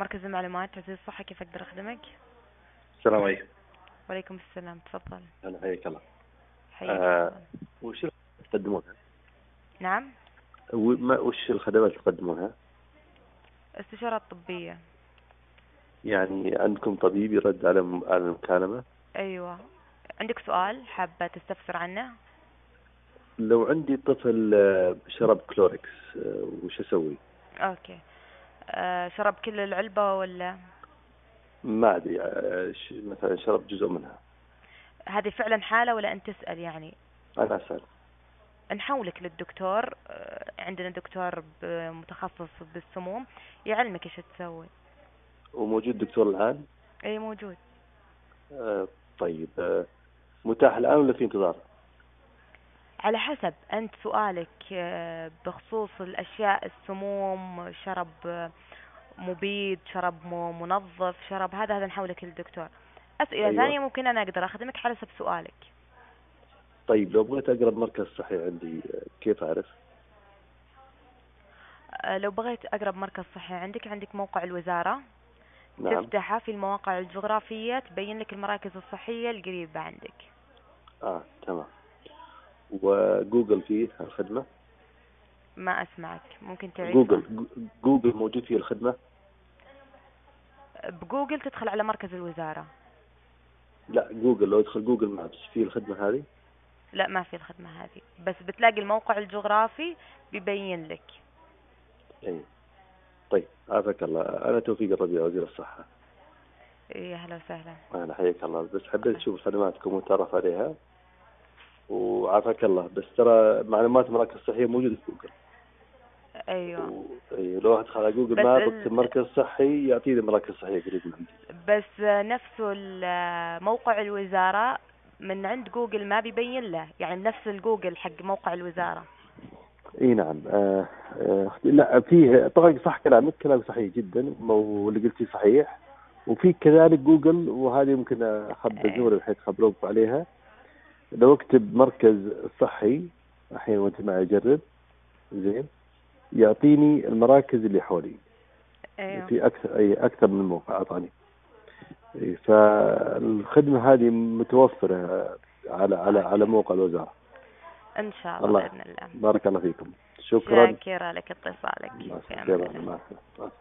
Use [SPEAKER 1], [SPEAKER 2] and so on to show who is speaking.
[SPEAKER 1] مركز المعلومات تعزيز الصحة، كيف أقدر أخدمك؟
[SPEAKER 2] السلام عليكم.
[SPEAKER 1] وعليكم السلام، تفضل.
[SPEAKER 2] هلا حياك الله.
[SPEAKER 1] حياك الله.
[SPEAKER 2] وش الخدمات تقدمونها؟
[SPEAKER 1] نعم،
[SPEAKER 2] وش الخدمات اللي تقدمونها؟
[SPEAKER 1] استشارات طبية.
[SPEAKER 2] يعني عندكم طبيب يرد على المكالمة؟
[SPEAKER 1] أيوة، عندك سؤال حابة تستفسر عنه؟
[SPEAKER 2] لو عندي طفل شرب كلوركس، وش أسوي؟
[SPEAKER 1] أوكي. شرب كل العلبة ولا؟
[SPEAKER 2] ما أدري، مثلا شرب جزء منها.
[SPEAKER 1] هذه فعلا حالة ولا أنت تسأل يعني؟
[SPEAKER 2] أنا أسأل.
[SPEAKER 1] نحولك للدكتور. عندنا دكتور متخصص بالسموم يعلمك إيش تسوي.
[SPEAKER 2] وموجود دكتور الآن؟
[SPEAKER 1] أي موجود.
[SPEAKER 2] طيب، متاح الآن ولا في انتظار؟
[SPEAKER 1] على حسب أنت سؤالك بخصوص الأشياء، السموم، شرب مبيد، شرب منظف، شرب هذا نحولك للدكتور. أسئلة
[SPEAKER 2] أيوة.
[SPEAKER 1] ثانية ممكن أنا أقدر أخدمك حسب سؤالك.
[SPEAKER 2] طيب لو بغيت أقرب مركز صحي عندي، كيف أعرف؟
[SPEAKER 1] لو بغيت أقرب مركز صحي عندك موقع الوزارة.
[SPEAKER 2] نعم.
[SPEAKER 1] تفتحه في المواقع الجغرافية تبين لك المراكز الصحية القريبة عندك.
[SPEAKER 2] تمام. وجوجل فيه الخدمة؟
[SPEAKER 1] ما أسمعك، ممكن تعيد؟
[SPEAKER 2] جوجل موجود فيه الخدمة؟
[SPEAKER 1] بجوجل تدخل على مركز الوزارة.
[SPEAKER 2] لا، جوجل لو ادخل جوجل مابس فيه الخدمة هذه؟
[SPEAKER 1] لا، ما في الخدمة هذه، بس بتلاقي الموقع الجغرافي بيبين لك.
[SPEAKER 2] اي. طيب عافاك الله، انا توفيق الربيع، وزير الصحة.
[SPEAKER 1] يا هلا وسهلا.
[SPEAKER 2] انا حياك الله، بس حبيت اشوف خدماتكم واتعرف عليها. وعافاك الله، بس ترى معلومات المراكز الصحية موجودة في جوجل.
[SPEAKER 1] ايوه،
[SPEAKER 2] لو ادخل على جوجل
[SPEAKER 1] بس
[SPEAKER 2] ما بكتب مركز صحي يعطيني مراكز صحية قريب من عندي.
[SPEAKER 1] نفسه موقع الوزارة من عند جوجل ما بيبين له، يعني نفس الجوجل حق موقع الوزارة.
[SPEAKER 2] اي نعم. لا، فيه طبعا صح كلامك، كلام صحيح جدا، واللي قلتيه صحيح. وفي كذلك جوجل، وهذه ممكن اخبر
[SPEAKER 1] ايه.
[SPEAKER 2] زملاء بحيث خبروك عليها. لو اكتب مركز صحي الحين وانت معي اجرب، زين، يعطيني المراكز اللي حولي.
[SPEAKER 1] ايوه.
[SPEAKER 2] في اكثر من موقع اعطاني. فالخدمة هذه متوفرة على
[SPEAKER 1] اوكي،
[SPEAKER 2] موقع الوزارة.
[SPEAKER 1] ان شاء الله
[SPEAKER 2] الله
[SPEAKER 1] بإذن الله.
[SPEAKER 2] بارك الله فيكم. شكرا.
[SPEAKER 1] شاكرة لك اتصالك.
[SPEAKER 2] مع
[SPEAKER 1] في امان
[SPEAKER 2] السلامة.
[SPEAKER 1] الله.
[SPEAKER 2] مع السلامة.